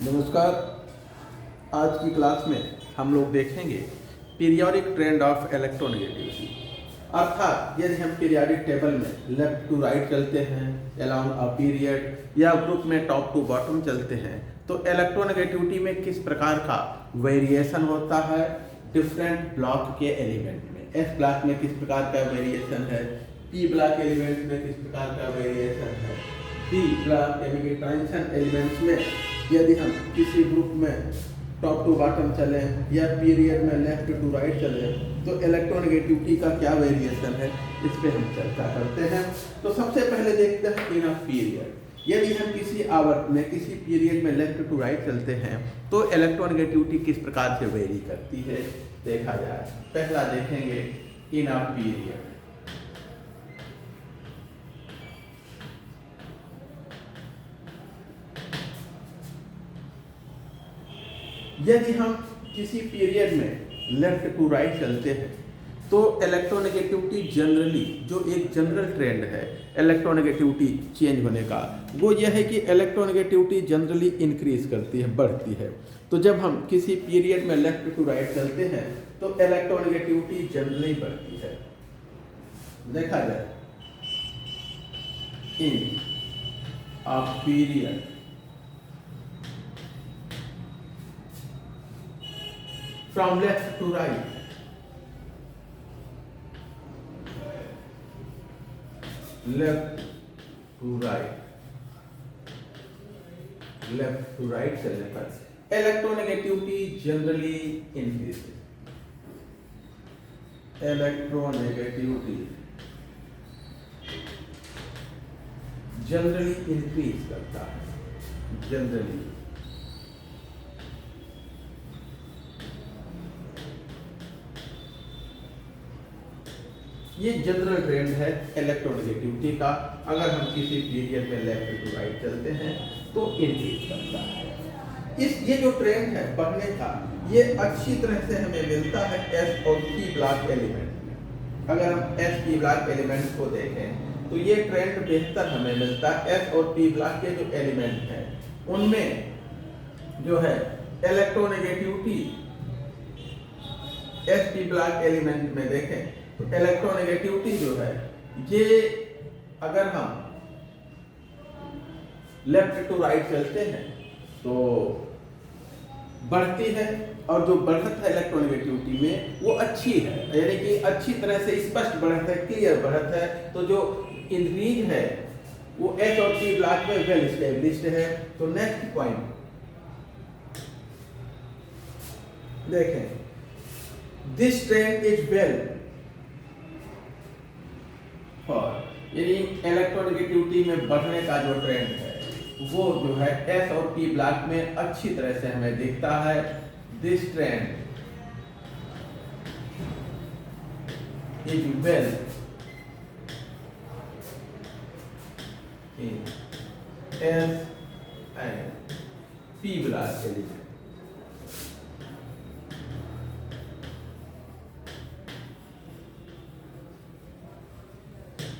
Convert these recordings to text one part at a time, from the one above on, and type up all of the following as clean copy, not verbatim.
नमस्कार। आज की क्लास में हम लोग देखेंगे पीरियोडिक ट्रेंड ऑफ इलेक्ट्रोनेगेटिविटी। अर्थात यदि हम पीरियोडिक टेबल में लेफ्ट टू राइट चलते हैं अलोंग अ पीरियड या ग्रुप में टॉप टू बॉटम चलते हैं तो इलेक्ट्रोनेगेटिविटी में किस प्रकार का वेरिएशन होता है डिफरेंट ब्लॉक के एलिमेंट में। एस ब्लॉक में किस प्रकार का वेरिएशन है, पी ब्लॉक एलिमेंट में किस प्रकार का वेरिएशन है, डी ब्लॉक यानी कि ट्रांजिशन एलिमेंट्स में यदि हम किसी ग्रुप में टॉप टू बॉटम चलें या पीरियड में लेफ्ट टू राइट चलें तो इलेक्ट्रोनेगेटिविटी का क्या वेरिएशन है, इस पे हम चर्चा करते हैं। तो सबसे पहले देखते हैं इन अ पीरियड। यदि हम किसी आवर्त में किसी पीरियड में लेफ्ट टू राइट चलते हैं तो इलेक्ट्रोनेगेटिविटी किस प्रकार से वेरी करती है देखा जाए। पहला देखेंगे इन अ पीरियड। यदि हम किसी पीरियड में लेफ्ट टू राइट चलते हैं तो इलेक्ट्रोनेगेटिविटी जनरली जो एक जनरल ट्रेंड है इलेक्ट्रोनेगेटिविटी चेंज होने का वो यह है कि इलेक्ट्रोनेगेटिविटी जनरली इंक्रीज करती है, बढ़ती है। तो जब हम किसी पीरियड में लेफ्ट टू राइट चलते हैं तो इलेक्ट्रोनेगेटिविटी जनरली बढ़ती है। देखा जाए in a period from left to right, left to right, left to right चलने पर electronegativity generally increase, electronegativity generally increase करता है। जनरली ये जनरल ट्रेंड है इलेक्ट्रोनेगेटिविटी का। अगर हम किसी पीरियड में लेफ्ट टू राइट चलते हैं तो इंक्रीज करता है। ये जो ट्रेंड है बढ़ने का ये अच्छी तरह से हमें मिलता है एस और पी ब्लॉक एलिमेंट में। अगर हम एस पी ब्लॉक एलिमेंट को देखें तो ये ट्रेंड बेहतर हमें मिलता है। एस और पी ब्लॉक के जो एलिमेंट हैं उनमें जो है electronegativity S P block element में देखें तो इलेक्ट्रोनेगेटिविटी जो है ये अगर हम लेफ्ट टू राइट चलते हैं तो बढ़ती है और जो बढ़त है इलेक्ट्रोनेगेटिविटी में वो अच्छी है, यानी कि अच्छी तरह से स्पष्ट बढ़त है, क्लियर बढ़त है। तो जो इंक्रीज है वो एच और पी ब्लॉक में वेल एस्टेब्लिश्ड है। तो नेक्स्ट पॉइंट देखें, दिस ट्रेंड इज वेल यानी इलेक्ट्रोनेगेटिविटी में बढ़ने का जो ट्रेंड है वो जो है एस और पी ब्लॉक में अच्छी तरह से हमें दिखता है। This trend is well in S and P block element.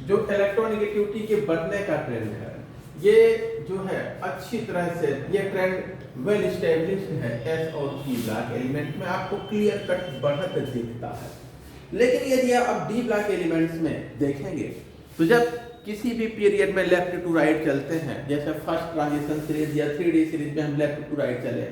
जो इलेक्ट्रोनेगेटिविटी के बढ़ने का ट्रेंड है ये जो है अच्छी तरह से ये ट्रेंड वेल एस्टेब्लिश्ड है एस और पी ब्लॉक एलिमेंट में, आपको क्लियर कट बढ़त दिखता है। लेकिन यदि आप डी ब्लॉक एलिमेंट्स में देखेंगे तो जब किसी भी पीरियड में लेफ्ट टू राइट चलते हैं, जैसे फर्स्ट ट्रांजिशन सीरीज या 3D सीरीज में हम लेफ्ट टू राइट चले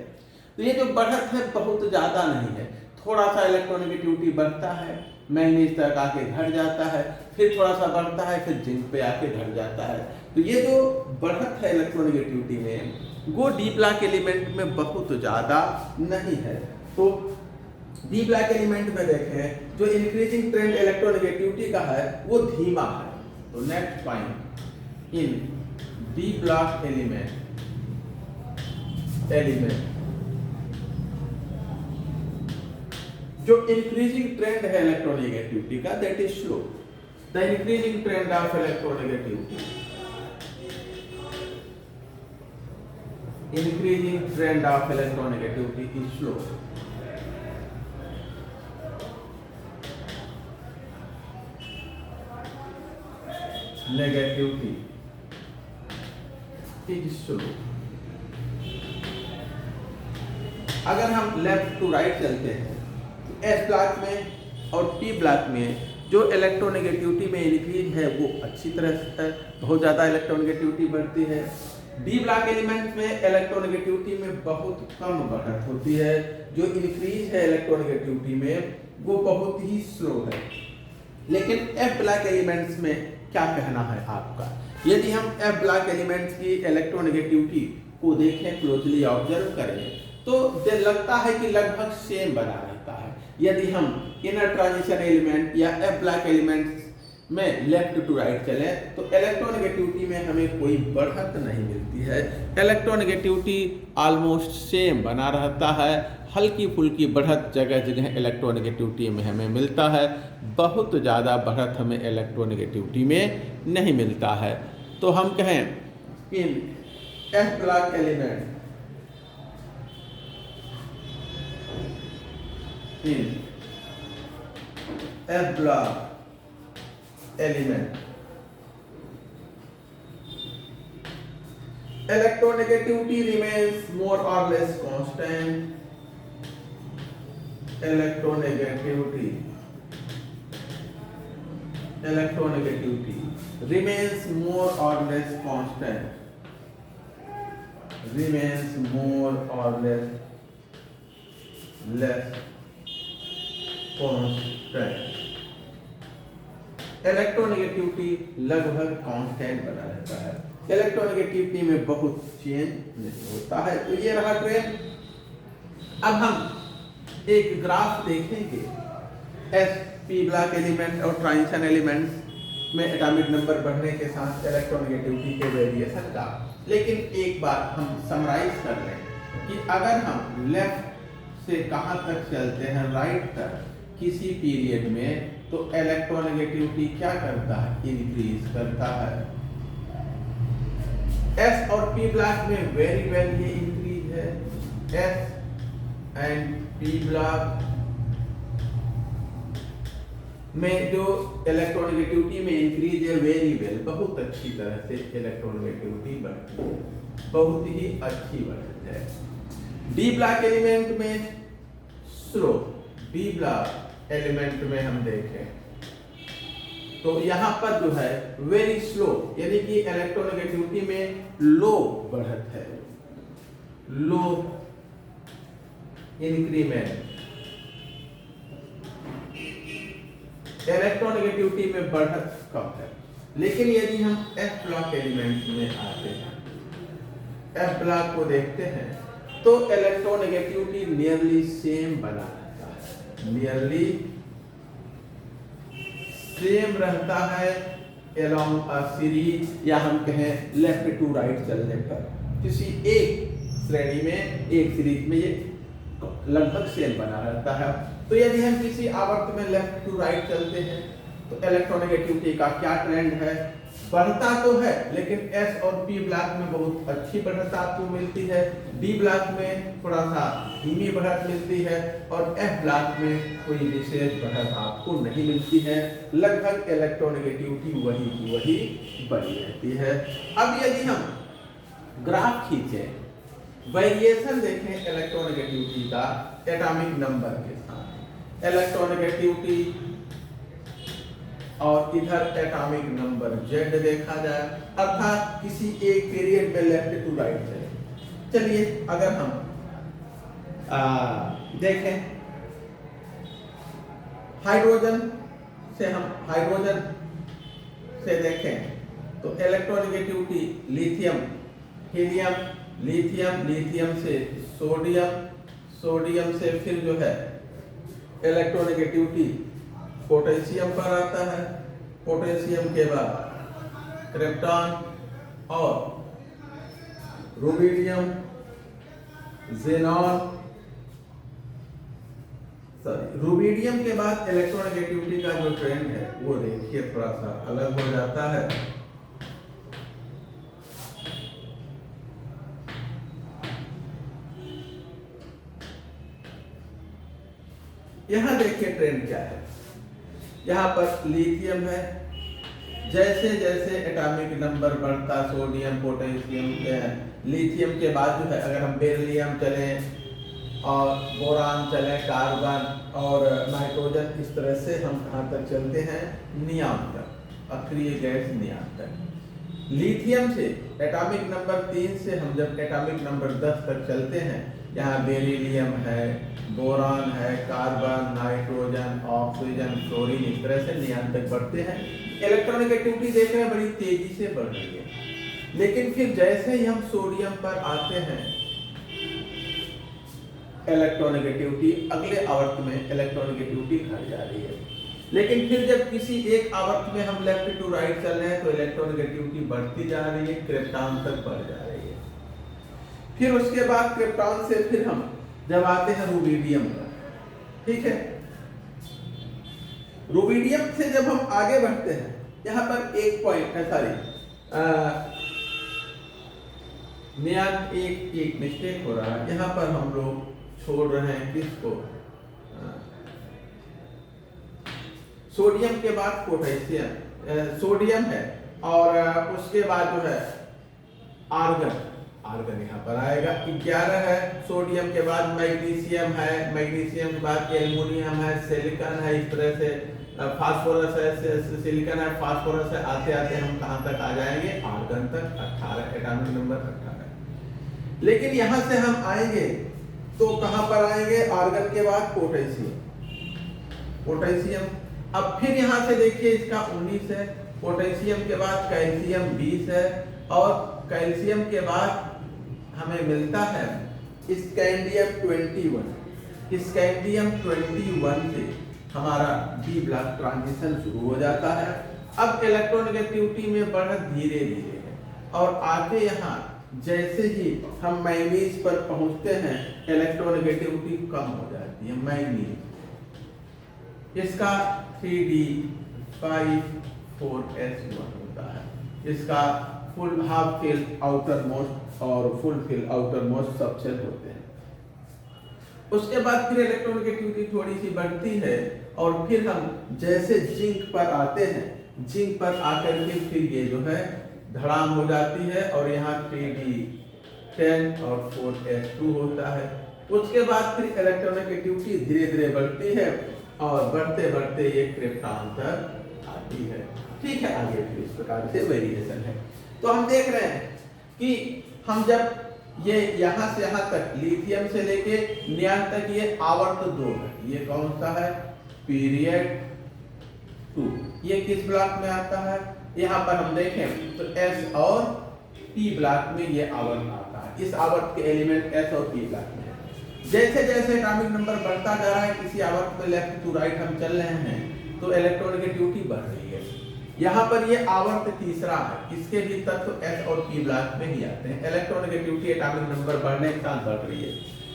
तो ये जो बढ़त है बहुत ज़्यादा नहीं है। थोड़ा सा इलेक्ट्रोनेगेटिविटी बढ़ता है, मैग्नीज तक आके घट जाता है, फिर थोड़ा सा बढ़ता है, फिर जिंक पे आके घट जाता है। तो ये जो बढ़त है इलेक्ट्रोनेगेटिविटी में वो डी ब्लॉक एलिमेंट में बहुत ज़्यादा नहीं है। तो डी ब्लॉक एलिमेंट में देखें जो इंक्रीजिंग ट्रेंड इलेक्ट्रोनेगेटिविटी का है वो धीमा है। तो next point in D block element जो इंक्रीजिंग ट्रेंड है इलेक्ट्रोनेगेटिविटी का that is slow. The increasing trend of electronegativity, increasing trend of electronegativity is slow. Negativity is slow. अगर हम लेफ्ट टू राइट चलते हैं तो एस ब्लॉक में और पी ब्लॉक में जो इलेक्ट्रोनेगेटिविटी में इंक्रीज है वो अच्छी तरह से है, बहुत ज़्यादा इलेक्ट्रोनेगेटिविटी बढ़ती है। डी ब्लॉक एलिमेंट में इलेक्ट्रोनेगेटिविटी में बहुत कम बढ़त होती है, जो इंक्रीज है इलेक्ट्रोनेगेटिविटी में वो बहुत ही स्लो है। लेकिन एफ ब्लॉक एलिमेंट्स में क्या कहना है आपका? यदि हम एफ ब्लॉक एलिमेंट्स की इलेक्ट्रोनेगेटिविटी को देखें, क्लोजली ऑब्जर्व करें, तो लगता है कि लगभग सेम बना रहता है। यदि हम इनर ट्रांजिशन एलिमेंट या एफ ब्लॉक एलिमेंट्स में लेफ्ट टू राइट चलें तो इलेक्ट्रोनेगेटिविटी में हमें कोई बढ़त नहीं मिलती है। इलेक्ट्रोनेगेटिविटी ऑलमोस्ट सेम बना रहता है, हल्की फुल्की बढ़त जगह जगह इलेक्ट्रोनेगेटिविटी में हमें मिलता है, बहुत ज़्यादा बढ़त हमें इलेक्ट्रोनेगेटिविटी में नहीं मिलता है। तो हम कहें in F block element in F block element electronegativity remains more or less constant. Electronegativity remains more or less constant. Remains more or less constant. Electronegativity लगभग कांस्टेंट बना रहता है, इलेक्ट्रोनेगेटिविटी में बहुत चेंज नहीं होता है। तो ये रहा ट्रेंड। अब हम एक ग्राफ देखेंगे एस पी ब्लॉक एलिमेंट और ट्रांजिशन एलिमेंट्स में एटॉमिक नंबर बढ़ने के साथ इलेक्ट्रोनेगेटिविटी के वेरिएशन का। लेकिन एक बात हम समराइज कर लें कि अगर हम लेफ्ट से कहाँ तक चलते हैं, राइट तक किसी पीरियड में, तो इलेक्ट्रोनेगेटिविटी क्या करता है? इंक्रीज करता है। एस और पी ब्लॉक में वेरी वेल ये इंक्रीज है। एस एंड पी ब्लॉक में जो इलेक्ट्रोनेगेटिविटी में इंक्रीज है वेरी वेल, बहुत अच्छी तरह से इलेक्ट्रोनेगेटिविटी बढ़ती है, बहुत ही अच्छी बढ़ती है। डी ब्लॉक एलिमेंट में स्लो, डी ब्लॉक एलिमेंट में हम देखें तो यहां पर जो है वेरी स्लो, यानी कि इलेक्ट्रोनेगेटिविटी में लो बढ़त है, लो इंक्रीमेंट। इलेक्ट्रोनेगेटिविटी में बढ़त कम है। लेकिन यदि हम एफ ब्लॉक एलिमेंट में आते हैं, एफ ब्लॉक को देखते हैं तो इलेक्ट्रोनेगेटिविटी नियरली सेम बना रहता है, नियरली सेम रहता है अलोंग अ सीरीज, या हम कहें लेफ्ट टू राइट चलने पर किसी एक श्रेणी में, एक सीरीज में ये लगभग सेम बना रहता है। तो यदि हम किसी आवर्त में लेफ्ट टू राइट चलते हैं तो इलेक्ट्रोनेगेटिविटी का क्या ट्रेंड है? बढ़ता तो है, लेकिन एस और पी ब्लॉक में बहुत अच्छी बढ़त आपको मिलती है, डी ब्लॉक में थोड़ा सा धीमी बढ़त मिलती है, और एफ ब्लॉक में कोई विशेष बढ़त आपको नहीं मिलती है। लगभग इलेक्ट्रोनेगेटिविटी वही की वही बनी रहती है। अब यदि हम ग्राफ खींचें, वेरिएशन देखें इलेक्ट्रोनेगेटिविटी का एटॉमिक नंबर के साथ, इलेक्ट्रोनेगेटिविटी और इधर एटॉमिक नंबर जेड देखा जाए, अर्थात किसी एक पीरियड में लेफ्ट टू राइट चले। चलिए अगर हम देखें हाइड्रोजन से देखें तो इलेक्ट्रोनेगेटिविटी लिथियम, हीलियम, लिथियम से सोडियम, सोडियम से फिर जो है इलेक्ट्रोनेगेटिविटी पोटेशियम पर आता है, पोटेशियम के बाद क्रिप्टॉन और रूबिडियम, ज़ेनॉन, रूबिडियम के बाद इलेक्ट्रोनेगेटिविटी का जो ट्रेंड है वो देखिए थोड़ा सा अलग हो जाता है। यहां देखिए ट्रेंड क्या है। यहाँ पर लिथियम है, जैसे जैसे एटॉमिक नंबर बढ़ता, सोडियम, पोटेशियम, लिथियम के बाद जो है अगर हम बेरिलियम चलें, और बोरान चले, कार्बन और नाइट्रोजन, इस तरह से हम कहाँ तक चलते हैं, नियान तक, अक्रिय गैस नियान तक। लिथियम से एटॉमिक नंबर 3 से हम जब एटॉमिक नंबर 10 तक चलते हैं, यहाँ बेरिलियम है, बोरान है, कार्बन, नाइट्रोजन, ऑक्सीजन, फ्लोरीन, इस तरह से नियान तक बढ़ते हैं। इलेक्ट्रॉनिगेटिविटी देख रहे हैं बड़ी तेजी से बढ़ रही है। लेकिन फिर जैसे ही हम सोडियम पर आते हैं, इलेक्ट्रॉनिगेटिविटी अगले आवर्त में इलेक्ट्रॉनिगेटिविटी घट जा रही है। लेकिन फिर जब किसी एक आवर्त में हम लेफ्ट टू राइट चल रहे हैं तो इलेक्ट्रॉनिगेटिविटी बढ़ती जा रही है, क्रिप्टॉन तक बढ़ जा रही है। फिर उसके बाद क्रिप्टॉन से फिर हम जब आते हैं रुबिडियम पर, ठीक है, रुबिडियम से जब हम आगे बढ़ते हैं, यहाँ पर एक पॉइंट है, सॉरी एक मिस्टेक हो रहा है, यहाँ पर हम लोग छोड़ रहे हैं किसको, सोडियम के बाद पोटेशियम, सोडियम है और उसके बाद जो है आर्गन, आर्गन यहाँ पर आएगा। 11 है, सोडियम के बाद मैग्नीशियम है, मैग्नीशियम के बाद एल्युमिनियम है, सिलिकॉन है, इस तरह से फास्फोरस है, सिलिकॉन है, फास्फोरस है, आते आते हम कहाँ तक आ जाएंगे, आर्गन तक, 18, एटॉमिक नंबर 18। लेकिन यहाँ से हम आएंगे तो कहाँ पर आएंगे, आर्गन के बाद पोटेशियम, पोटेशियम। अब फिर यहाँ से देखिए इसका 19 है, पोटेशियम के बाद कैल्शियम 20 है, और कैल्शियम के बाद हमें मिलता है स्कैंडियम 21। स्कैंडियम 21 से हमारा डी ब्लॉक ट्रांजिशन शुरू हो जाता है। अब इलेक्ट्रॉनिगेटिविटी में बढ़त धीरे धीरे है, और आगे यहाँ जैसे ही हम मैग्नीज पर पहुंचते हैं इलेक्ट्रॉनिगेटिविटी कम हो जाती है। मैग्नीज इसका 3d5,4s1 होता है, इसका full half fill outermost और full fill outermost subset होते हैं। उसके बाद फिर इलेक्ट्रॉनिगेटिविटी थोड़ी सी बढ़ती है, और फिर हम जैसे जिंक पर आते हैं, जिंक पर आकर के फिर ये जो है धड़ाम हो जाती है, और यहाँ 3d10 और 4s2 होता है। उसके बाद फिर इलेक्ट्रॉनिगेटिविटी धीरे धीरे बढ़ती है, और बढ़ते बढ़ते ये क्रिप्टॉन तक आती है। ठीक है, आगे फिर इस प्रकार से वेरिएशन है। तो हम देख रहे हैं कि हम जब ये यहाँ से यहाँ तक लिथियम से लेके नियान तक ये आवर्त 2 है। ये कौन सा है, पीरियड 2। ये किस ब्लॉक में आता है, यहाँ पर हम देखें तो S और P ब्लॉक में ये आवर्त आता है। इस आवर्त के एलिमेंट S और P ब्लॉक में है। जैसे जैसे एटॉमिक नंबर बढ़ता जा रहा है, किसी आवर्त में लेफ्ट टू राइट हम चल रहे हैं तो इलेक्ट्रॉनिगेटिविटी बढ़ रही है। यहाँ पर ये आवर्त तीसरा है, इसके भी तत्व S और P ब्लॉक में ही आते हैं। इलेक्ट्रॉनिगेटिविटी एटॉमिक नंबर बढ़ने के साथ बढ़ रही है।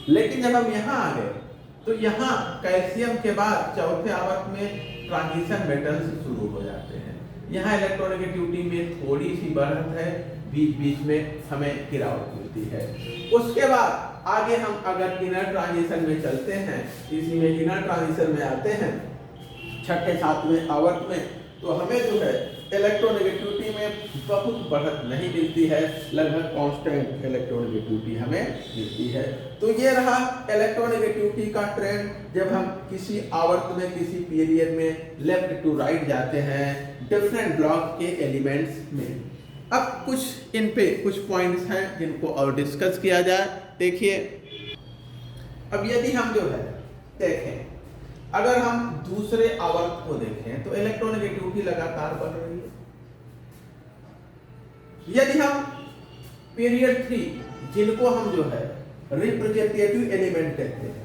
लेकिन जब हम यहाँ आ गए तो यहाँ कैल्शियम के बाद चौथे आवर्त में ट्रांजिशन मेटल्स शुरू हो जाते हैं। यहाँ इलेक्ट्रॉनिगेटिविटी में थोड़ी सी बढ़त है, बीच बीच में हमें गिरावट मिलती है। उसके बाद आगे हम अगर इनर ट्रांजिशन में चलते हैं, इसी में इनर ट्रांजिशन में आते हैं छठे सातवें आवर्त में, तो हमें जो है इलेक्ट्रॉनिगेटिविटी में बहुत बढ़त नहीं मिलती है, लगभग कांस्टेंट इलेक्ट्रॉनिगेटिविटी हमें मिलती है। तो ये रहा इलेक्ट्रॉनिगेटिविटी का ट्रेंड जब हम किसी आवर्त में, किसी पीरियड में लेफ्ट टू राइट जाते हैं डिफरेंट ब्लॉक के एलिमेंट्स में। अब कुछ इन पे कुछ पॉइंट्स हैं जिनको और डिस्कस किया जाए। देखिए, अब यदि हम जो है देखें, अगर हम दूसरे आवर्त को देखें तो इलेक्ट्रॉनिगेटिविटी लगातार बढ़ रही है। यदि हम पीरियड 3 जिनको हम जो है रिप्रेजेंटेटिव एलिमेंट कहते हैं,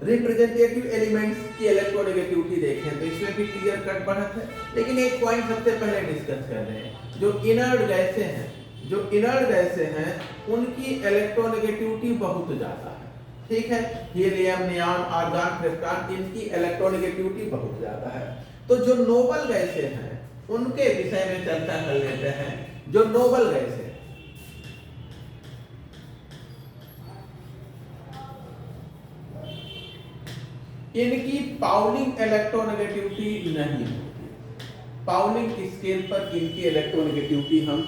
रिप्रेजेंटेटिव एलिमेंट्स की इलेक्ट्रॉनिगेटिविटी देखें तो इसमें भी क्लियर कट बढ़त है। लेकिन एक पॉइंट सबसे पहले डिस्कस कर रहे हैं, जो इनर्ट गैसें हैं, जो इनर्ट गैसें हैं उनकी इलेक्ट्रॉनिगेटिविटी बहुत ज्यादा है। ठीक है, हीलियम, नियॉन, आर्गन, क्रिप्टॉन, इनकी इलेक्ट्रॉनिगेटिविटी बहुत ज्यादा है। तो जो नोबल गैसें हैं उनके विषय में चर्चा कर लेते हैं। जो नोबल गैसें, इनकी पाउलिंग इलेक्ट्रॉनिगेटिविटी नहीं होती। पाउलिंग स्केल पर इनकी इलेक्ट्रॉनिगेटिविटी हम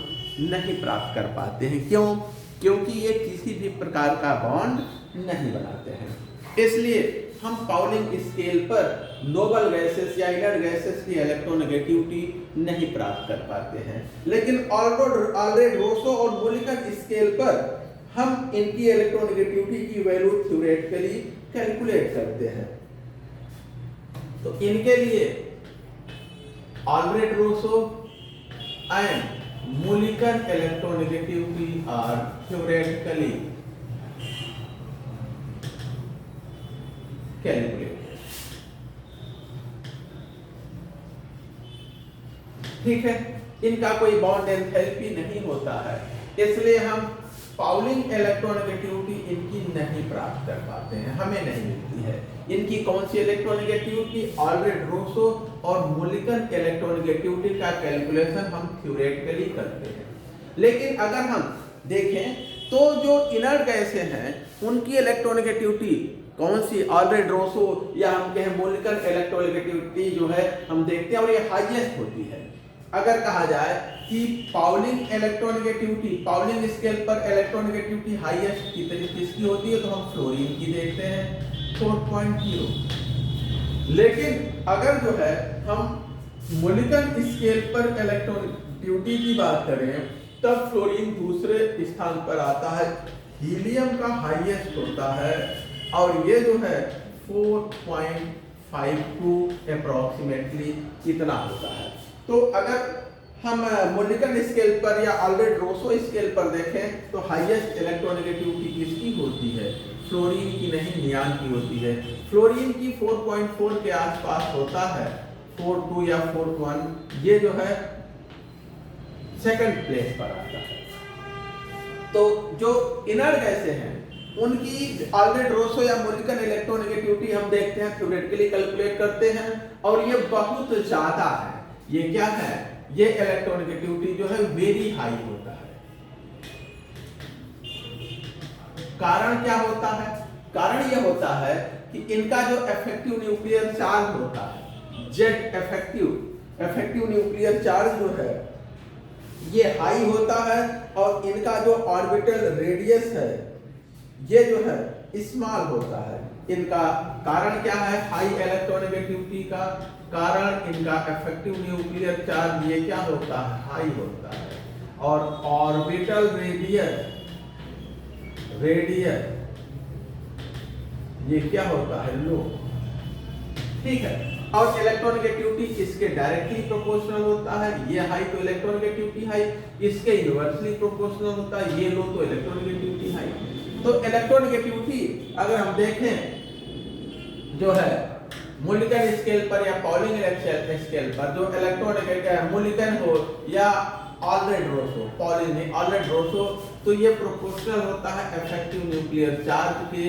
नहीं प्राप्त कर पाते हैं। क्यों? क्योंकि ये किसी भी प्रकार का बॉन्ड नहीं बनाते हैं। इसलिए हम पाउलिंग स्केल पर नोबल गैसेस या इनर्ट गैसेस की इलेक्ट्रोनेगेटिविटी नहीं प्राप्त कर पाते हैं, लेकिन ऑलरेड-रोसो और मुलिकन स्केल पर हम इनकी इलेक्ट्रोनेगेटिविटी की वैल्यू थ्योरेटिकली कैलकुलेट करते हैं। तो इनके लिए Allred Rochow and Mulliken electronegativity are theoretically calculate. ठीक है, इनका कोई बॉन्ड एंथैल्पी नहीं होता है, इसलिए हम पाउलिंग इलेक्ट्रोनेगेटिविटी इनकी नहीं प्राप्त कर पाते हैं, हमें नहीं मिलती है। इनकी कौन सी इलेक्ट्रोनेगेटिविटी? ऑलरेड-रोसो और मुलिकन इलेक्ट्रोनेगेटिविटी का कैलकुलेशन हम थ्योरेटिकली करते हैं। लेकिन अगर हम देखें तो जो इनर्ट गैसें हैं उनकी इलेक्ट्रोनेगेटिविटी कौन सी? ऑलरेड-रोसो या हम कहें मुलिकन इलेक्ट्रोनेगेटिविटी जो है हम देखते हैं और ये हाईएस्ट होती है। अगर कहा जाए कि पाउलिंग इलेक्ट्रोनेगेटिविटी, पाउलिंग स्केल पर इलेक्ट्रोनेगेटिविटी हाईएस्ट किसकी होती है, तो हम फ्लोरीन की देखते हैं 4.0। लेकिन अगर जो है हम मुलिकन स्केल पर इलेक्ट्रोनेगेटिविटी की बात करें तब फ्लोरीन दूसरे स्थान पर आता है, हीलियम का हाईएस्ट होता है और ये जो है 4.52 अप्रॉक्सीमेटली इतना होता है। तो अगर हम मुलिकन स्केल पर या ऑलरेड-रोसो स्केल पर देखें तो हाईएस्ट इलेक्ट्रोनेगेटिविटी किसकी होती है? फ्लोरीन की नहीं, नियान की होती है। फ्लोरीन की 4.4 के आसपास होता है, 4.2 या 4.1, ये जो है सेकंड प्लेस पर आता है। तो जो इनर्ट गैसें हैं उनकी ऑलरेड-रोसो या मुलिकन इलेक्ट्रोनेगेटिविटी हम देखते हैं, थ्योरेटिकली कैलकुलेट करते हैं और ये बहुत ज्यादा है। ये क्या है? ये इलेक्ट्रोनेगेटिविटी जो है वेरी हाई होता है। कारण क्या होता है? कारण ये होता है कि इनका जो इफेक्टिव न्यूक्लियर चार्ज होता है, जेड इफेक्टिव न्यूक्लियर चार्ज जो है ये हाई होता है और इनका जो ऑर्बिटल रेडियस है ये जो है स्मॉल होता है। इनका कारण क्या है? हाई इलेक्ट्रोनेगेटिविटी का कारण इनका इफेक्टिव न्यूक्लियर चार्ज ये क्या होता है? हाई होता है और ऑर्बिटल रेडियस ये क्या होता है? लो। ठीक है, और इलेक्ट्रोनेगेटिविटी इसके डायरेक्टली प्रोपोर्शनल होता है। ये हाई तो इलेक्ट्रोनेगेटिविटी हाई, इसके इनवर्सली प्रोपोर्शनल होता है। ये लो तो इलेक्ट्रोनेगेटिविटी हाई। तो इलेक्ट्रोनेगेटिविटी अगर हम देखें जो है मुलिकन स्केल पर या पाउलिंग स्केल पर जो इलेक्ट्रोनेगेटिव मुलिकन हो या ऑलरेड-रोसो, पाउलिंग नहीं ऑलरेड-रोसो, तो ये प्रोपोर्शनल होता है इफेक्टिव न्यूक्लियर चार्ज के।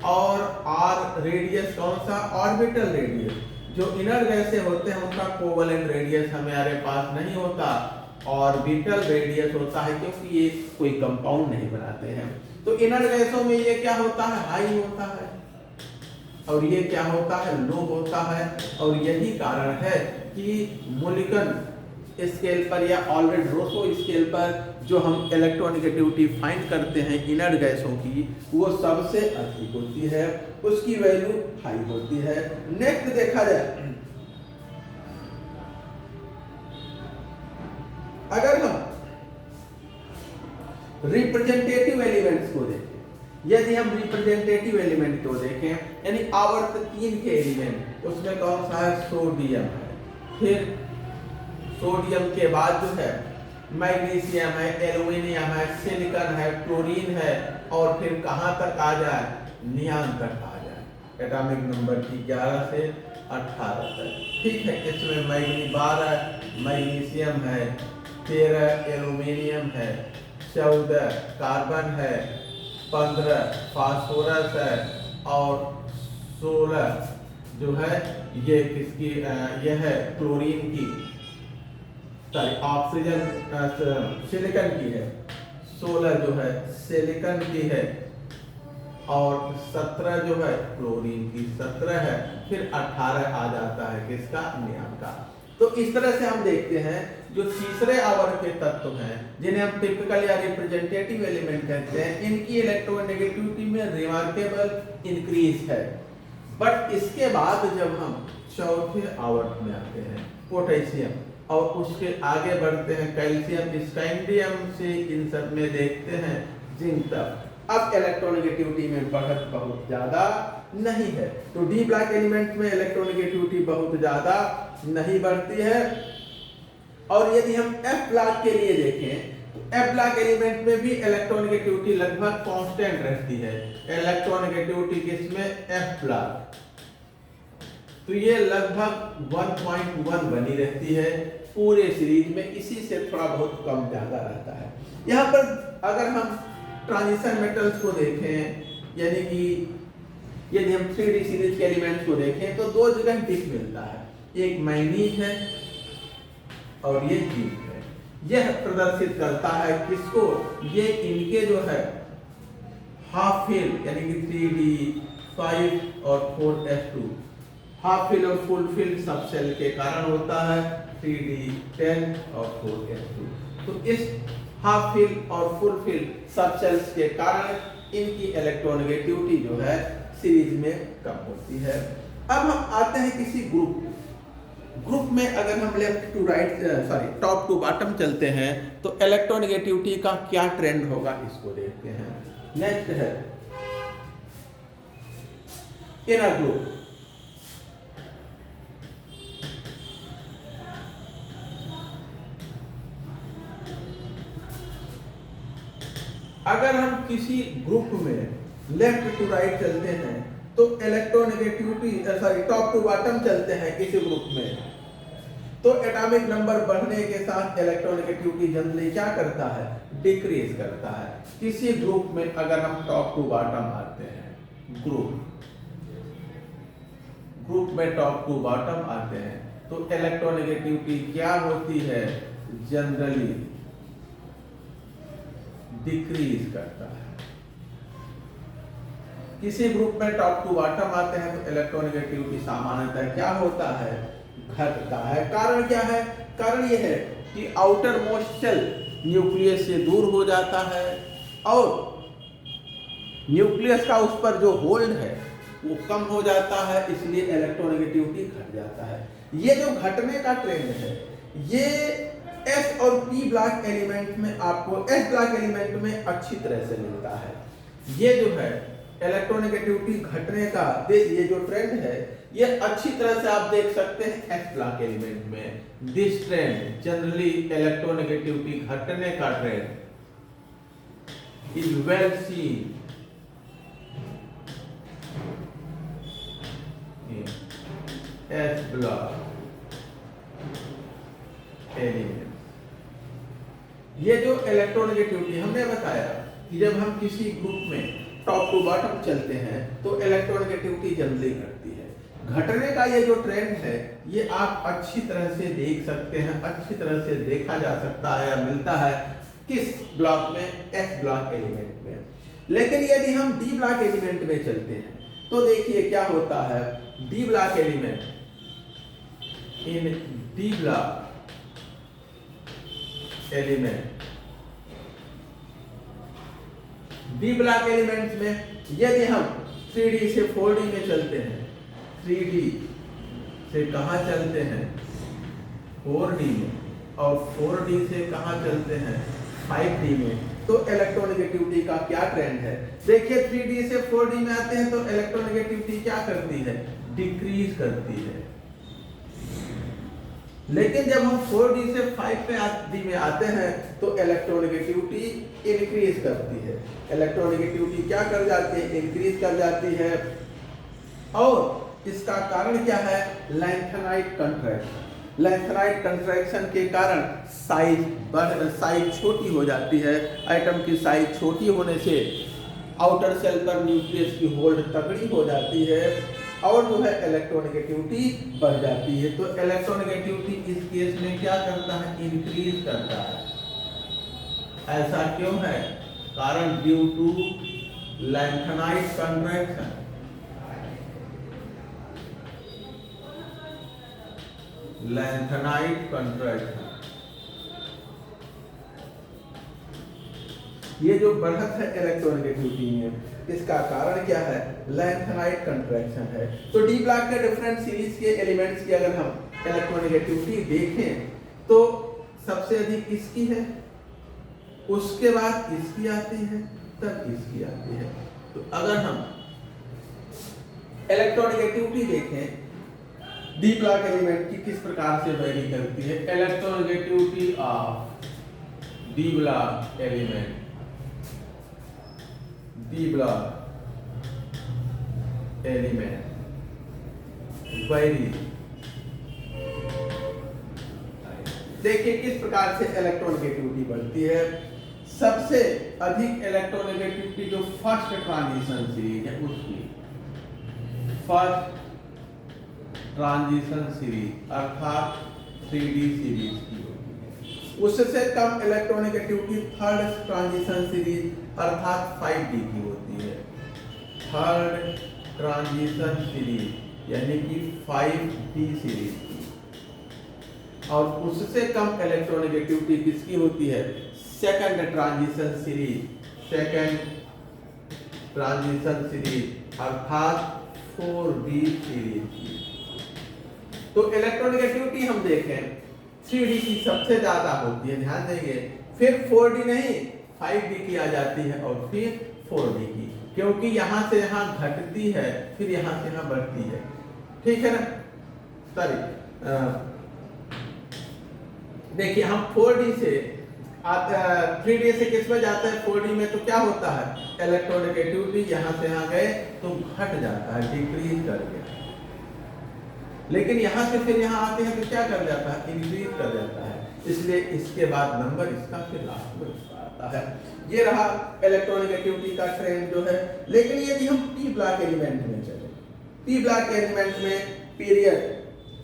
और आर रेडियस कौन सा? Orbital radius. जो इनर्ट गैसें होते हैं उनका कोवेलेंट रेडियस हमारे पास नहीं होता, ऑर्बिटल रेडियस होता है, क्योंकि ये कोई कंपाउंड नहीं बनाते हैं। तो इनर्ट गैसों में ये क्या होता है? हाई होता है और ये क्या होता है? लो होता है। और यही कारण है कि मुलिकन स्केल पर या ऑलरेड-रोसो स्केल पर जो हम इलेक्ट्रोनेगेटिविटी फाइंड करते हैं इनर्ट गैसों की, वो सबसे अधिक होती है, उसकी वैल्यू हाई होती है। नेक्स्ट देखा जाए, अगर हम रिप्रेजेंटेटिव एलिमेंट्स को देखें, यदि हम रिप्रेजेंटेटिव एलिमेंट को देखें यानी आवर्त 3 के एलिमेंट, उसमें कौन सा है? सोडियम है। फिर सोडियम के बाद जो है मैग्नीशियम है, एल्युमिनियम है, सिलिकॉन है, क्लोरीन है और फिर कहां तक आ जाए? नियान तक आ जाए, एटॉमिक नंबर की 11 से 18 तक। ठीक है, इसमें 12 मैग्नीशियम है, 13 एल्युमिनियम है, 14 कार्बन है, 15 फास्फोरस है और 16 जो है ये किसकी? ये है क्लोरीन की, सॉरी ऑक्सीजन सिलिकॉन की है। 16 जो है सिलिकॉन की है और 17 जो है क्लोरीन की 17 है। फिर 18 आ जाता है किसका? नियान का। तो इस तरह से हम देखते हैं जो तीसरे आवर्त के तत्व हैं जिन्हें हम टिपिकल या रिप्रेजेंटेटिव एलिमेंट कहते हैं, इनकी इलेक्ट्रोनेगेटिविटी में रिमार्केबल इंक्रीज है। बट इसके बाद जब हम चौथे आवर्त में आते हैं पोटेशियम और उसके आगे बढ़ते हैं कैल्शियम, स्कैंडियम से इन सब में देखते हैं जिंक तक, अब इलेक्ट्रोनेगेटिविटी में बढ़त बहुत ज्यादा नहीं है। तो डी ब्लॉक एलिमेंट में इलेक्ट्रोनेगेटिविटी बहुत ज्यादा नहीं बढ़ती है। और यदि हम एफ ब्लॉक के लिए देखें तो एफ ब्लॉक एलिमेंट में भी इलेक्ट्रोनेगेटिविटी लगभग कांस्टेंट रहती है। इलेक्ट्रोनेगेटिविटी किसमें? एफ ब्लॉक, तो ये लगभग 1.1 बनी रहती है पूरे सीरीज में, इसी से थोड़ा बहुत कम ज्यादा रहता है। यहाँ पर अगर हम ट्रांजिशन मेटल्स को देखें, यानी कि यदि हम 3D सीरीज के एलिमेंट्स को देखें तो दो जगह डिप मिलता है, एक मैंगनीज है और ये जिंक है। यह प्रदर्शित करता है किसको? ये इनके जो है हाफ फिल यानी कि 3D5 और 4s2 हाफ फिल और फुल फिल सब सेल के कारण होता है 3D10 और 4s2। तो इस हाफ फिल और फुल फिल सब सेल्स के कारण इनकी इलेक्ट्रोनेगेटिविटी जो है सीरीज में कम होती है। अब हम आते हैं किसी ग्रुप में अगर हम left to right top to bottom चलते हैं तो इलेक्ट्रोनेगेटिविटी का क्या ट्रेंड होगा इसको देखते हैं। नेक्स्ट है इनर ग्रुप। अगर हम किसी ग्रुप में लेफ्ट टू राइट चलते हैं तो इलेक्ट्रोनेगेटिविटी टॉप टू बॉटम चलते हैं किसी ग्रुप में तो एटॉमिक नंबर बढ़ने के साथ इलेक्ट्रोनेगेटिविटी जनरली क्या करता है? डिक्रीज करता है। किसी ग्रुप में अगर हम टॉप टू बॉटम आते हैं, ग्रुप में टॉप टू बॉटम आते हैं तो इलेक्ट्रोनेगेटिविटी क्या होती है? जनरली डिक्रीज करता है। किसी ग्रुप में टॉप टू बॉटम आते हैं तो इलेक्ट्रोनेगेटिविटी सामान्यतः क्या होता है? घटता है। कारण क्या है? कारण यह है कि आउटर मोस्ट सेल न्यूक्लियस से दूर हो जाता है और न्यूक्लियस का उस पर जो होल्ड है वो कम हो जाता है, इसलिए इलेक्ट्रोनेगेटिविटी घट जाता है। ये जो घटने का ट्रेंड है ये एस और पी ब्लॉक एलिमेंट में आपको एस ब्लॉक एलिमेंट में अच्छी तरह से मिलता है। ये जो है इलेक्ट्रोनेगेटिविटी घटने का ये जो ट्रेंड है ये अच्छी तरह से आप देख सकते हैं एस ब्लॉक एलिमेंट में। दिस ट्रेंड जनरली इलेक्ट्रोनेगेटिविटी घटने का trend is well seen s block element. ये जो इलेक्ट्रोनेगेटिविटी हमने बताया कि जब हम किसी ग्रुप में टॉप टू बॉटम चलते हैं तो इलेक्ट्रोनेगेटिविटी जनरली घटती है। घटने का ये जो ट्रेंड है ये आप अच्छी तरह से देख सकते हैं, अच्छी तरह से देखा जा सकता है या मिलता है किस ब्लॉक में? एस ब्लॉक एलिमेंट में। लेकिन यदि हम डी ब्लॉक एलिमेंट में चलते हैं तो देखिए क्या होता है। डी ब्लॉक एलिमेंट इन D block element D block elements में यदि हम 3D से 4D में चलते हैं, 3D से कहां चलते हैं? 4D में, और 4D से कहां चलते हैं? 5D में। तो इलेक्ट्रोनेगेटिविटी का क्या ट्रेंड है? देखिए 3D से 4D में आते हैं तो इलेक्ट्रोनेगेटिविटी क्या करती है? डिक्रीज करती है। लेकिन जब हम 4D से 5D में आते हैं तो इलेक्ट्रोनेगेटिविटी इंक्रीज करती है। इलेक्ट्रोनेगेटिविटी क्या कर जाती है? इंक्रीज कर जाती है। और इसका कारण क्या है? Lanthanide contraction. लैंथेनाइट कंट्रैक्शन के कारण साइज छोटी हो जाती है। एटम की साइज छोटी होने से आउटर सेल पर न्यूक्लियस की होल्ड तगड़ी हो जाती है और जो है इलेक्ट्रोनेगेटिविटी बढ़ जाती है। तो इलेक्ट्रोनेगेटिविटी इस केस में क्या करता है? इंक्रीज करता है। ऐसा क्यों है? कारण due to lanthanide contraction. Lanthanide contraction. ये जो बढ़त है इलेक्ट्रोनेगेटिविटी में, इसका कारण क्या है? लैंथेनाइट कंट्रैक्शन है। तो डी ब्लॉक के डिफरेंट सीरीज के एलिमेंट्स की अगर हम इलेक्ट्रोनेगेटिविटी देखें तो सबसे अधिक इसकी है, उसके बाद इसकी आती है, तब इसकी आती है। तो अगर हम इलेक्ट्रोनेगेटिविटी देखें डी ब्लॉक एलिमेंट की किस प्रकार से वेरी करती है, electronegativity of D block element, D block element very. देखिए किस प्रकार से इलेक्ट्रोनेगेटिविटी बढ़ती है। सबसे अधिक इलेक्ट्रोनेगेटिविटी जो फर्स्ट ट्रांजिशन सीरीज है उसकी, फर्स्ट ट्रांजिशन सीरीज अर्थात 3D सीरीज की होती है। उससे कम इलेक्ट्रोनेगेटिविटी थर्ड ट्रांजिशन सीरीज अर्थात 5D की होती है। थर्ड ट्रांजिशन सीरीज यानी कि 5D सीरीज की। और उससे कम इलेक्ट्रोनेगेटिविटी किसकी होती है? Second transition series, second transition series अर्थात 4D सीरीज की। तो इलेक्ट्रोनेगेटिविटी हम देखें 3D की सबसे ज्यादा होती है, ध्यान देंगे। फिर 4D नहीं 5D की आ जाती है और फिर 4D की, क्योंकि यहां से यहां घटती है फिर यहां से यहां बढ़ती है, ठीक है ना। सॉरी देखिए हम 4D से 3D से किस में जाते हैं? 4D में। तो क्या होता है? इलेक्ट्रोनेगेटिविटी यहां से यहां गए तो घट जाता है, डिक्रीज कर गया। लेकिन यहां से फिर यहां आते हैं तो क्या कर जाता है? इंक्रीज कर जाता है। इसलिए इसके बाद नंबर इसका फिर लास्ट में उसका आता है। ये रहा इलेक्ट्रोनेगेटिविटी का ट्रेंड जो है। लेकिन यदि हम पी ब्लॉक एलिमेंट में चले, पी ब्लॉक एलिमेंट में पीरियड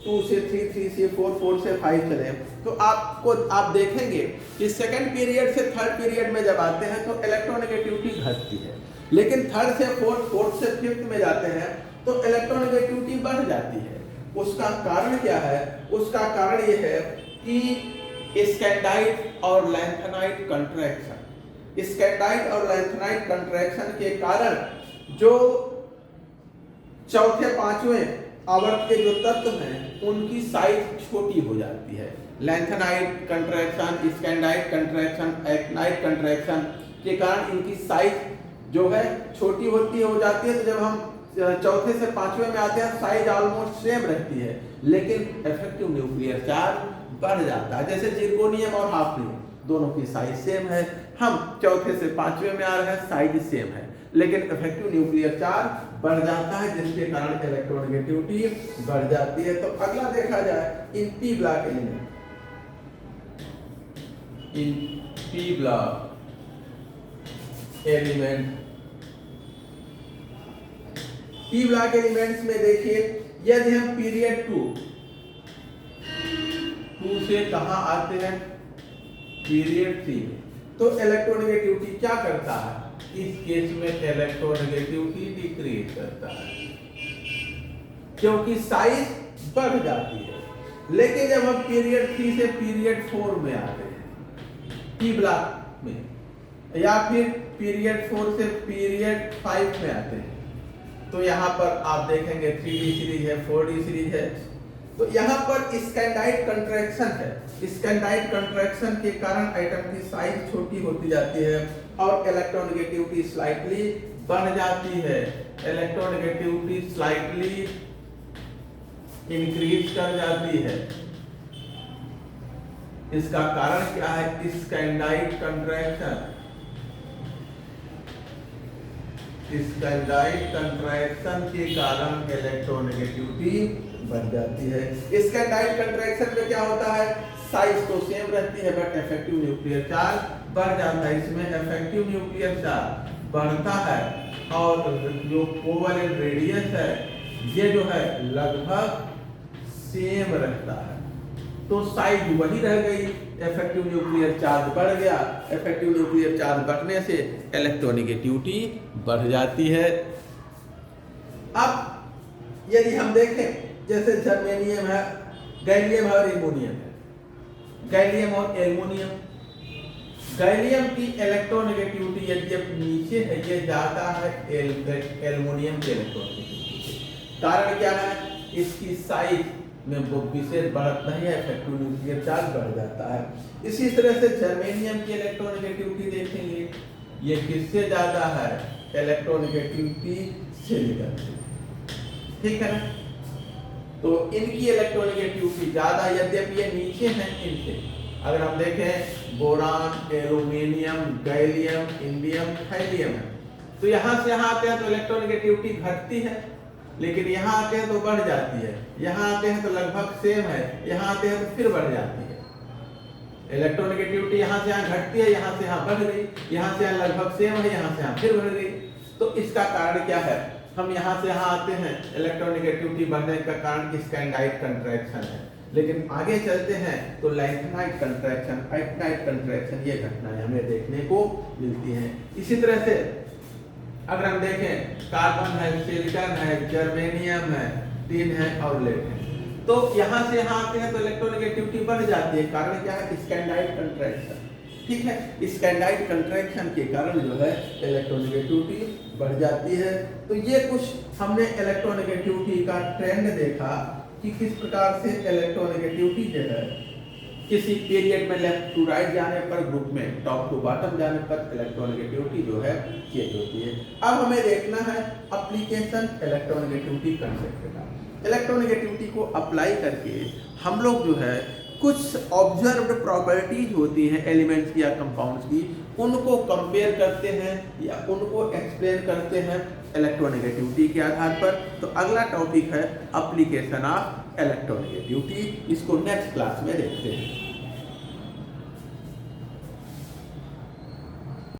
2 से 3, 3 से 4, 4 से 5 चले तो आप देखेंगे कि सेकंड पीरियड से थर्ड पीरियड में जब आते हैं तो इलेक्ट्रोनेगेटिविटी घटती है। लेकिन थर्ड से फोर्थ, फोर्थ से फिफ्थ में जाते हैं तो इलेक्ट्रोनेगेटिविटी बढ़ जाती है। उसका कारण क्या है? उसका कारण ये है कि स्कैंडाइट और लैंथेनाइट कंट्रैक्शन, स्कैंडाइट और लैंथेनाइट कंट्रैक्शन के कारण जो चौथे पांचवें आवर्त के जो तत्व हैं उनकी साइज छोटी हो जाती है। Lanthanide contraction, scandide contraction, actinide contraction के कारण इनकी साइज जो है छोटी होती हो जाती है। तो जब हम चौथे से पांचवें में आते हैं साइज ऑलमोस्ट सेम रहती है, लेकिन इफेक्टिव न्यूक्लियर चार्ज बढ़ जाता है। जैसे जिर्कोनियम और हाफनियम दोनों की साइज सेम है, हम चौथे से पांचवें में आ रहे हैं, साइज सेम है, लेकिन इफेक्टिव न्यूक्लियर चार्ज बढ़ जाता है, जिसके कारण इलेक्ट्रोनेगेटिविटी बढ़ जाती है। तो अगला देखा जाए in P block element, in P block element, P block elements में देखिए यदि हम पीरियड 2 से कहां आते हैं? पीरियड 3, तो इलेक्ट्रोनेगेटिविटी क्या करता है? इस केस में इलेक्ट्रोनेगेटिविटी डिक्रीज करता है क्योंकि साइज बढ़ जाती है। लेकिन जब हम पीरियड 3 से पीरियड 4 में आते हैं पी ब्लॉक में, या फिर पीरियड 4 से पीरियड 5 में आते हैं, तो यहाँ पर आप देखेंगे 3D सीरीज है, 4D सीरीज है। तो यहाँ पर स्कैंडाइट कंट्रैक्शन है। स्कैंडाइट कंट्रैक्शन के कारण आइटम की साइज छोटी होती जाती है और इलेक्ट्रोनेगेटिविटी स्लाइटली बढ़ जाती है, इलेक्ट्रोनेगेटिविटी स्लाइटली इंक्रीज कर जाती है। इसका कारण क्या है? स्कैंडाइट कंट्रैक्शन, स्कैंडाइट कंट्रैक्शन के कारण इलेक्ट्रोनेगेटिविटी बढ़ जाती है। स्कैंडाइट कंट्रैक्शन में क्या होता है? साइज तो सेम रहती है बट इफेक्टिव न्यूक्लियर चार्ज बढ़ जाता है। इसमें इफेक्टिव न्यूक्लियर चार्ज बढ़ता है और जो कोवैलेंट रेडियस है ये जो है लगभग सेम रहता है, तो साइज वही रह गई, इफेक्टिव न्यूक्लियर चार्ज बढ़ गया। इफेक्टिव न्यूक्लियर चार्ज बढ़ने से इलेक्ट्रोनेगेटिविटी बढ़ जाती है। अब यदि हम देखें जैसे जर्मेनियम है, गैलियम और एल्युमिनियम है, गैलियम और एल्युमिनियम। गैलियम की इलेक्ट्रोनेगेटिविटी यद्यपि नीचे है, ये ज्यादा है एल्युमिनियम के इलेक्ट्रोनेगेटिविटी से। कारण क्या है? इसकी साइज में वो विशेष बढ़त नहीं है, इफेक्टिव न्यूक्लियर चार्ज बढ़ जाता है। इसी तरह से जर्मेनियम की इलेक्ट्रोनेगेटिविटी देखेंगे, ये किससे ज्यादा है? इलेक्ट्रोनेगेटिविटी सिलिकॉन से, ठीक है ना। तो इनकी इलेक्ट्रोनेगेटिविटी ज्यादा, यद्यपि ये नीचे हैं इनसे। अगर हम देखें boron, aluminium, gallium, indium, thallium है, तो यहाँ से यहाँ आते हैं तो इलेक्ट्रोनेगेटिविटी घटती है, लेकिन यहाँ आते हैं तो बढ़ जाती है, यहाँ आते हैं तो लगभग सेम है, यहाँ आते हैं तो फिर बढ़ जाती है। इलेक्ट्रोनेगेटिविटी यहाँ से यहाँ घटती है, यहाँ से यहाँ बढ़ गई, यहाँ से यहाँ लगभग सेम है, यहाँ से यहाँ फिर बढ़ गई। तो इसका कारण क्या है? हम यहाँ से यहाँ आते हैं, इलेक्ट्रोनेगेटिविटी बढ़ने का कारण स्कैंडाइट कंट्रैक्शन है, लेकिन आगे चलते हैं तो लैंथेनाइट कंट्रैक्शन, एक्टिनाइट कंट्रैक्शन, ये घटनाएं हमें देखने को मिलती हैं। इसी तरह से अगर हम देखें कार्बन है, सिलिकॉन है, जर्मेनियम है, टिन है और लेड है, तो यहाँ से यहाँ आते हैं तो इलेक्ट्रोनेगेटिविटी बढ़ जाती है। कारण क्या है? स्कैंडाइट कंट्रैक्शन, ठीक है। स्कैंडाइट कंट्रैक्शन के कारण जो है इलेक्ट्रोनेगेटिविटी बढ़ जाती है। तो ये कुछ हमने इलेक्ट्रोनेगेटिविटी का ट्रेंड देखा कि किस प्रकार से इलेक्ट्रोनेगेटिविटी जो है किसी पीरियड में लेफ्ट टू राइट जाने पर, ग्रुप में टॉप टू बॉटम जाने पर इलेक्ट्रोनेगेटिविटी जो है चेंज होती है। अब हमें देखना है एप्लीकेशन इलेक्ट्रोनेगेटिविटी कंसेप्ट का। इलेक्ट्रोनेगेटिविटी को अप्लाई करके हम लोग जो है कुछ ऑब्जर्व्ड प्रॉपर्टीज होती हैं एलिमेंट्स की या कंपाउंड्स की, उनको कंपेयर करते हैं या उनको एक्सप्लेन करते हैं इलेक्ट्रोनेगेटिविटी के आधार पर। तो अगला टॉपिक है एप्लीकेशन ऑफ इलेक्ट्रोनेगेटिविटी, इसको नेक्स्ट क्लास में देखते हैं।